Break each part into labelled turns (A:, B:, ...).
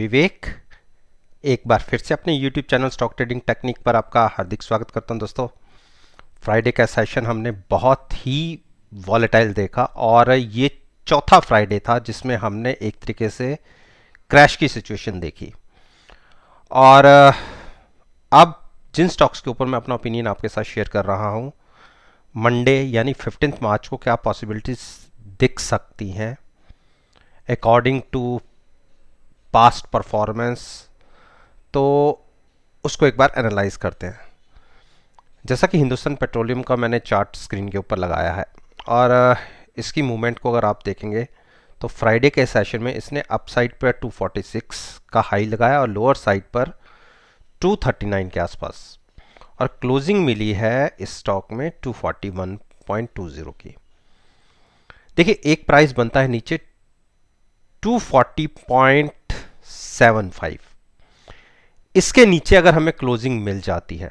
A: विवेक एक बार फिर से अपने YouTube channel stock trading technique पर आपका हार्दिक स्वागत करता हूं। दोस्तों, फ्राइडे का सेशन हमने बहुत ही वॉलेटाइल देखा और ये चौथा फ्राइडे था जिसमें हमने एक तरीके से क्रैश की सिचुएशन देखी। और अब जिन स्टॉक्स के ऊपर मैं अपना ओपिनियन आपके साथ शेयर कर रहा हूं, मंडे यानी 15 मार्च को क्या पॉसिबिलिटीज दिख सकती हैं अकॉर्डिंग टू पास्ट परफॉर्मेंस, तो उसको एक बार एनालाइज करते हैं। जैसा कि हिंदुस्तान पेट्रोलियम का मैंने चार्ट स्क्रीन के ऊपर लगाया है और इसकी मूवमेंट को अगर आप देखेंगे तो फ्राइडे के सेशन में इसने अपसाइड पर 246 का हाई लगाया और लोअर साइड पर 239 के आसपास, और क्लोजिंग मिली है इस स्टॉक में 241.20 की। देखिए, एक प्राइस बनता है नीचे 240.75, इसके नीचे अगर हमें क्लोजिंग मिल जाती है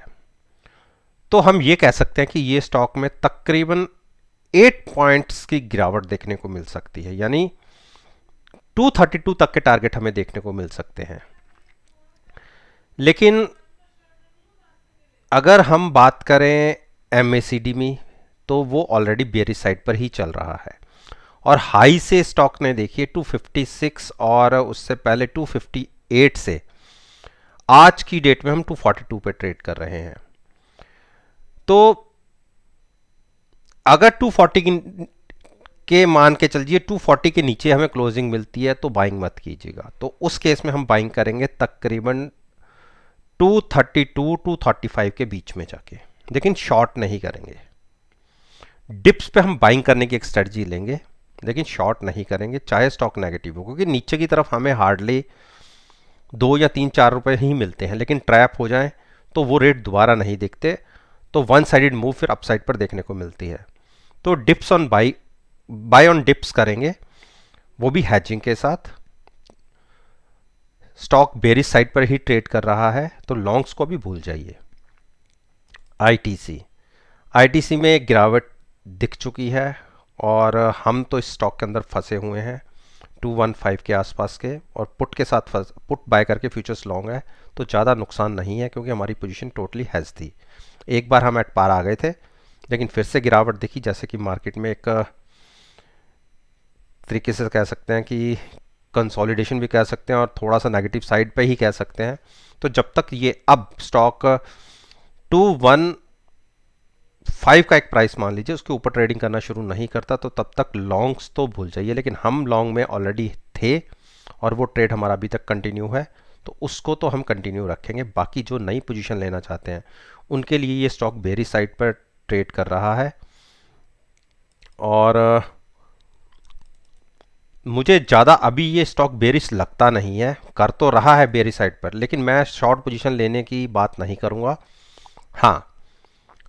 A: तो हम ये कह सकते हैं कि ये स्टॉक में तकरीबन 8 पॉइंट्स की गिरावट देखने को मिल सकती है, यानी 232 तक के टारगेट हमें देखने को मिल सकते हैं। लेकिन अगर हम बात करें MACD में, तो वो ऑलरेडी बेयरिश साइड पर ही चल रहा है और हाई से स्टॉक ने देखिए 256 और उससे पहले 258 से आज की डेट में हम 242 पे ट्रेड कर रहे हैं। तो अगर 240 के मान के चलिए 240 के नीचे हमें क्लोजिंग मिलती है तो बाइंग मत कीजिएगा। तो उस केस में हम बाइंग करेंगे तकरीबन 232 235 के बीच में जाके, लेकिन शॉर्ट नहीं करेंगे। डिप्स पे हम बाइंग करने की एक स्ट्रेटजी लेंगे लेकिन शॉर्ट नहीं करेंगे, चाहे स्टॉक नेगेटिव हो, क्योंकि नीचे की तरफ हमें हार्डली 2 या 3-4 रुपए ही मिलते हैं, लेकिन ट्रैप हो जाए तो वो रेट दोबारा नहीं दिखते, तो वन साइडेड मूव फिर अपसाइड पर देखने को मिलती है। तो dips on buy on dips करेंगे, वो भी हैजिंग के साथ। स्टॉक बेरिश साइड पर ही ट्रेड कर रहा है तो लॉन्ग्स को भी भूल जाइए। आईटीसी में गिरावट दिख चुकी है और हम तो इस स्टॉक के अंदर फंसे हुए हैं 215 के आसपास के, और पुट के साथ पुट बाय करके फ्यूचर्स लॉन्ग है तो ज़्यादा नुकसान नहीं है, क्योंकि हमारी पोजीशन टोटली हैज थी। एक बार हम एट पार आ गए थे लेकिन फिर से गिरावट दिखी, जैसे कि मार्केट में एक तरीके से कह सकते हैं कि कंसोलिडेशन भी कह सकते हैं और थोड़ा सा नेगेटिव साइड पे ही कह सकते हैं। तो जब तक ये अब स्टॉक 215 का एक प्राइस मान लीजिए उसके ऊपर ट्रेडिंग करना शुरू नहीं करता तो तब तक लॉन्ग्स तो भूल जाइए। लेकिन हम लॉन्ग में ऑलरेडी थे और वो ट्रेड हमारा अभी तक कंटिन्यू है, तो उसको तो हम कंटिन्यू रखेंगे। बाकी जो नई पोजीशन लेना चाहते हैं उनके लिए ये स्टॉक बेरी साइड पर ट्रेड कर रहा है और मुझे ज़्यादा अभी ये स्टॉक बेरिश लगता नहीं है। कर तो रहा है बेरी साइड पर, लेकिन मैं शॉर्ट पोजीशन लेने की बात नहीं करूँगा। हाँ,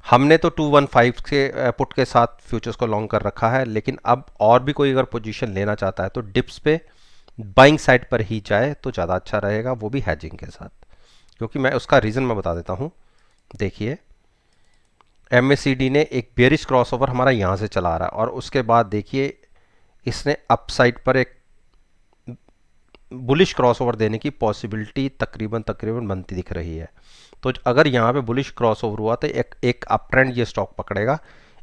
A: हमने तो 215 के पुट के साथ फ्यूचर्स को लॉन्ग कर रखा है, लेकिन अब और भी कोई अगर पोजीशन लेना चाहता है तो डिप्स पे बाइंग साइड पर ही जाए तो ज़्यादा अच्छा रहेगा, वो भी हैजिंग के साथ। क्योंकि मैं उसका रीज़न मैं बता देता हूँ। देखिए, MACD ने एक बेरिश क्रॉसओवर हमारा यहाँ से चला रहा है और उसके बाद देखिए इसने अपसाइड पर एक बुलिश क्रॉसओवर देने की पॉसिबिलिटी तकरीबन बनती दिख रही है। तो अगर यहाँ पे बुलिश क्रॉसओवर हुआ तो एक अप ट्रेंड ये स्टॉक पकड़ेगा,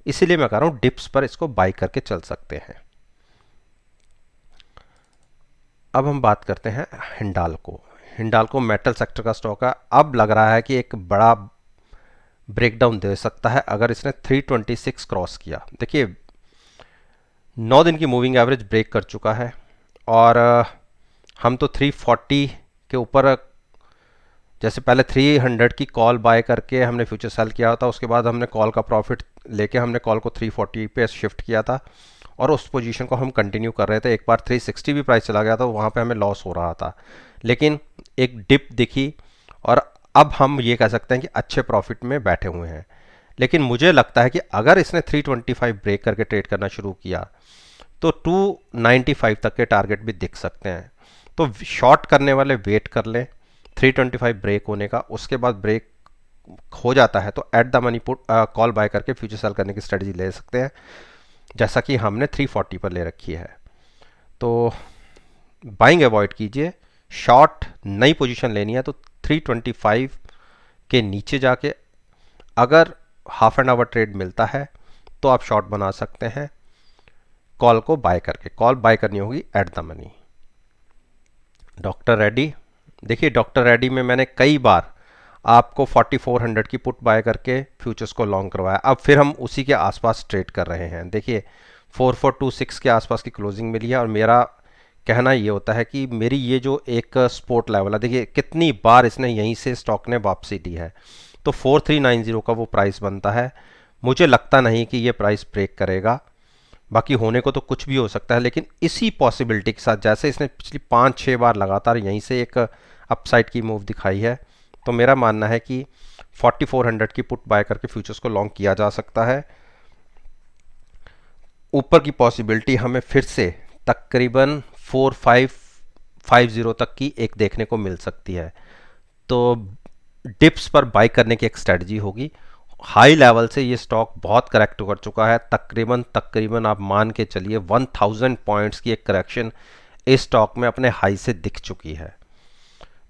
A: इसीलिए मैं कह रहा हूँ डिप्स पर इसको बाई करके चल सकते हैं। अब हम बात करते हैं हिंडाल्को मेटल सेक्टर का स्टॉक है। अब लग रहा है कि एक बड़ा ब्रेकडाउन दे सकता है अगर इसने 326 क्रॉस किया। देखिए, 9 दिन की मूविंग एवरेज ब्रेक कर चुका है और हम तो 340 के ऊपर, जैसे पहले 300 की कॉल बाय करके हमने फ्यूचर सेल किया था, उसके बाद हमने कॉल का प्रॉफिट लेके हमने कॉल को 340 पे शिफ्ट किया था और उस पोजीशन को हम कंटिन्यू कर रहे थे। एक बार 360 भी प्राइस चला गया था, वहाँ पे हमें लॉस हो रहा था, लेकिन एक डिप दिखी और अब हम ये कह सकते हैं कि अच्छे प्रॉफिट में बैठे हुए हैं। लेकिन मुझे लगता है कि अगर इसने 325 ब्रेक करके ट्रेड करना शुरू किया तो 295 तक के टारगेट भी दिख सकते हैं। तो शॉर्ट करने वाले वेट कर लें 325 ब्रेक होने का, उसके बाद ब्रेक हो जाता है तो at the money put call buy करके फ्यूचर सेल करने की स्ट्रेटजी ले सकते हैं, जैसा कि हमने 340 पर ले रखी है। तो बाइंग अवॉइड कीजिए, शॉर्ट नई पोजीशन लेनी है तो 325 के नीचे जाके अगर हाफ एन आवर ट्रेड मिलता है तो आप शॉर्ट बना सकते हैं कॉल को बाय करके। कॉल बाय करनी होगी eight the money. Doctor Reddy, देखिए डॉक्टर रेड्डी में मैंने कई बार आपको 4400 की पुट बाय करके फ्यूचर्स को लॉन्ग करवाया। अब फिर हम उसी के आसपास ट्रेड कर रहे हैं। देखिए 4426 के आसपास की क्लोजिंग मिली है और मेरा कहना ये होता है कि मेरी ये जो एक सपोर्ट लेवल है, देखिए कितनी बार इसने यहीं से स्टॉक ने वापसी दी है, तो 4390 का वो प्राइस बनता है। मुझे लगता नहीं कि ये प्राइस ब्रेक करेगा, बाकी होने को तो कुछ भी हो सकता है, लेकिन इसी पॉसिबिलिटी के साथ जैसे इसने पिछली 5-6 बार लगातार यहीं से एक अपसाइड की मूव दिखाई है, तो मेरा मानना है कि 4400 की पुट बाय करके फ्यूचर्स को लॉन्ग किया जा सकता है। ऊपर की पॉसिबिलिटी हमें फिर से तकरीबन 4550 तक की एक देखने को मिल सकती है। तो डिप्स पर बाई करने की एक स्ट्रेटजी होगी। हाई लेवल से ये स्टॉक बहुत करेक्ट कर चुका है, तकरीबन आप मान के चलिए 1000 पॉइंट्स की एक करेक्शन इस स्टॉक में अपने हाई से दिख चुकी है।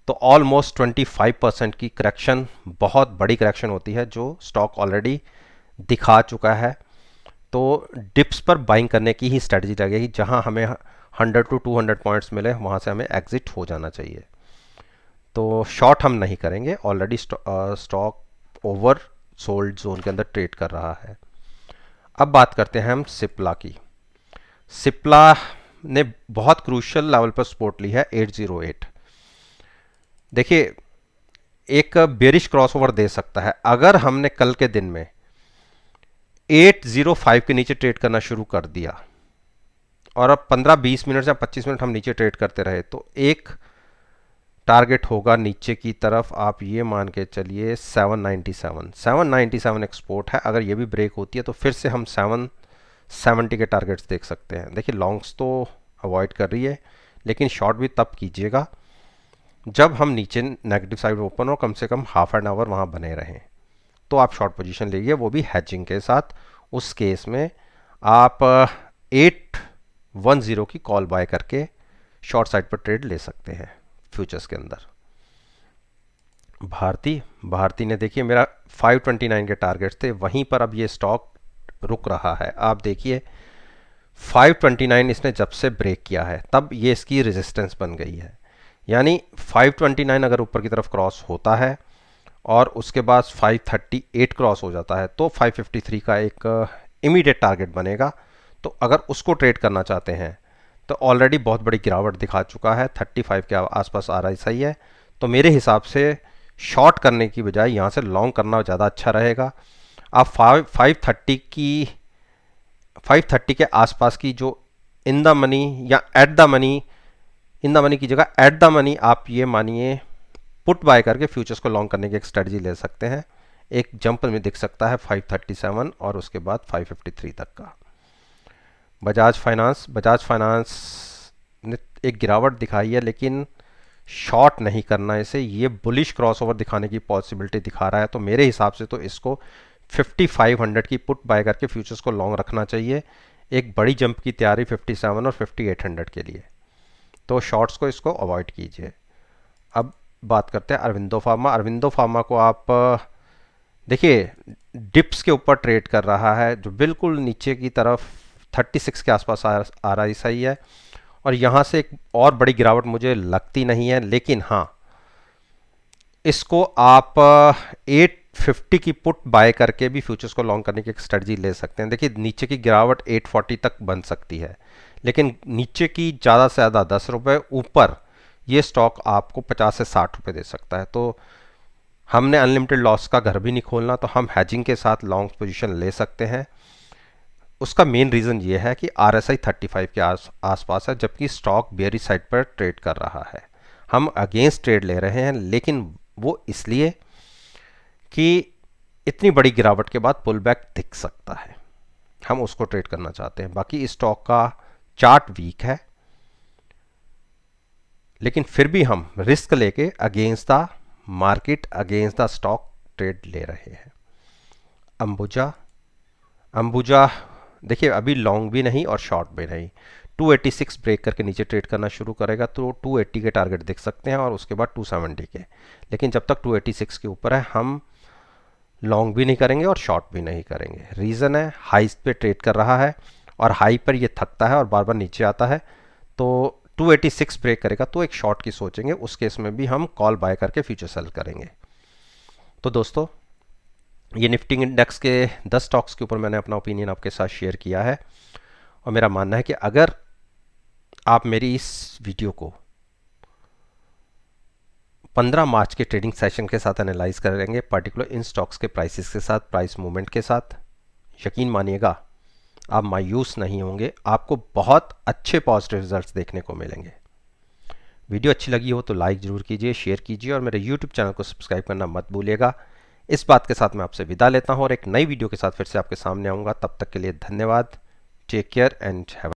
A: तो ऑलमोस्ट 25% की करेक्शन बहुत बड़ी करेक्शन होती है जो स्टॉक ऑलरेडी दिखा चुका है। तो डिप्स पर बाइंग करने की ही स्ट्रेटजी लगेगी, जहां हमें 100 to 200 पॉइंट्स मिले वहां से हमें एग्जिट हो जाना चाहिए। तो शॉर्ट हम नहीं करेंगे, already stock over sold zone के अंदर ट्रेड कर रहा है। अब बात करते हैं हम सिप्ला की। सिप्ला ने बहुत क्रूशियल लेवल पर सपोर्ट ली है 808। देखिए एक बेरिश क्रॉसओवर दे सकता है अगर हमने कल के दिन में 805 के नीचे ट्रेड करना शुरू कर दिया और अब 15-20 मिनट या 25 मिनट हम नीचे ट्रेड करते रहे, तो एक टारगेट होगा नीचे की तरफ, आप ये मान के चलिए 797 एक्सपोर्ट है। अगर ये भी ब्रेक होती है तो फिर से हम 770 के टारगेट्स देख सकते हैं। देखिए लॉन्ग्स तो अवॉइड कर रही है, लेकिन शॉर्ट भी तब कीजिएगा जब हम नीचे नेगेटिव साइड ओपन हो, कम से कम हाफ एन आवर वहाँ बने रहें, तो आप शॉर्ट पोजीशन लीजिए, वो भी हैचिंग के साथ। उस केस में आप 810 की कॉल बाय करके शॉर्ट साइड पर ट्रेड ले सकते हैं फ्यूचर्स के अंदर। भारती ने देखिए मेरा 529 के टारगेट्स थे, वहीं पर अब ये स्टॉक रुक रहा है। आप देखिए 529 इसने जब से ब्रेक किया है तब ये इसकी रेजिस्टेंस बन गई है, यानी 529 अगर ऊपर की तरफ क्रॉस होता है और उसके बाद 538 क्रॉस हो जाता है तो 553 का एक इमीडिएट टारगेट बनेगा। तो अगर उसको ट्रेड करना चाहते हैं तो ऑलरेडी बहुत बड़ी गिरावट दिखा चुका है, 35 के आसपास आ रहा सही है। तो मेरे हिसाब से शॉर्ट करने की बजाय यहाँ से लॉन्ग करना ज़्यादा अच्छा रहेगा। आप 530 के आसपास की जो इन द मनी या eight the money, in the money की जगह एट द मनी आप ये मानिए पुट बाय करके फ्यूचर्स को लॉन्ग करने की एक स्ट्रेटजी ले सकते हैं। एक जंप में दिख सकता है 537 और उसके बाद 553 तक का। बजाज फाइनेंस ने एक गिरावट दिखाई है, लेकिन शॉर्ट नहीं करना इसे, ये बुलिश क्रॉसओवर दिखाने की पॉसिबिलिटी दिखा रहा है। तो मेरे हिसाब से तो इसको 5500 की पुट बाय करके फ्यूचर्स को लॉन्ग रखना चाहिए। एक बड़ी जंप की तैयारी 57 और 5800 के लिए, तो शॉर्ट्स को इसको अवॉइड कीजिए। अब बात करते हैं अरविंदो फार्मा को आप देखिए डिप्स के ऊपर ट्रेड कर रहा है, जो बिल्कुल नीचे की तरफ 36 के आसपास आ रहा है सही है, और यहाँ से एक और बड़ी गिरावट मुझे लगती नहीं है, लेकिन हाँ इसको आप 850 की पुट बाय करके भी फ्यूचर्स को लॉन्ग करने की एक स्ट्रेटजी ले सकते हैं। देखिए नीचे की गिरावट 840 तक बन सकती है, लेकिन नीचे की ज़्यादा से ज़्यादा 10 रुपये, ऊपर ये स्टॉक आपको 50 से 60 रुपये दे सकता है। तो हमने अनलिमिटेड लॉस का घर भी नहीं खोलना, तो हम हैजिंग के साथ लॉन्ग पोजीशन ले सकते हैं। उसका मेन रीज़न ये है कि RSI 35 के आसपास है, जबकि स्टॉक बेयरिश साइड पर ट्रेड कर रहा है। हम अगेंस्ट ट्रेड ले रहे हैं, लेकिन वो इसलिए कि इतनी बड़ी गिरावट के बाद पुल बैक दिख सकता है, हम उसको ट्रेड करना चाहते हैं। बाकी इस स्टॉक का चार्ट वीक है, लेकिन फिर भी हम रिस्क लेके against the market, against the stock trade ले रहे हैं। अंबुजा देखिए अभी लॉन्ग भी नहीं और शॉर्ट भी नहीं, 286 ब्रेक करके नीचे ट्रेड करना शुरू करेगा तो 280 के टारगेट देख सकते हैं और उसके बाद 270 के। लेकिन जब तक 286 के ऊपर है हम लॉन्ग भी नहीं करेंगे और शॉर्ट भी नहीं करेंगे। रीज़न है हाई पे ट्रेड कर रहा है और हाई पर ये थकता है और बार बार नीचे आता है, तो 286 ब्रेक करेगा तो एक शॉर्ट की सोचेंगे, उस केस में भी हम कॉल बाय करके फ्यूचर सेल करेंगे। तो दोस्तों ये निफ्टी इंडेक्स के 10 स्टॉक्स के ऊपर मैंने अपना ओपिनियन आपके साथ शेयर किया है और मेरा मानना है कि अगर आप मेरी इस वीडियो को 15 मार्च के ट्रेडिंग सेशन के साथ एनालाइज करेंगे, पर्टिकुलर इन स्टॉक्स के प्राइसेस के साथ, प्राइस मूवमेंट के साथ, यकीन मानिएगा आप मायूस नहीं होंगे, आपको बहुत अच्छे पॉजिटिव रिजल्ट्स देखने को मिलेंगे। वीडियो अच्छी लगी हो तो लाइक ज़रूर कीजिए, शेयर कीजिए और मेरे यूट्यूब चैनल को सब्सक्राइब करना मत भूलिएगा। इस बात के साथ मैं आपसे विदा लेता हूँ और एक नई वीडियो के साथ फिर से आपके सामने आऊँगा। तब तक के लिए धन्यवाद। Take care and have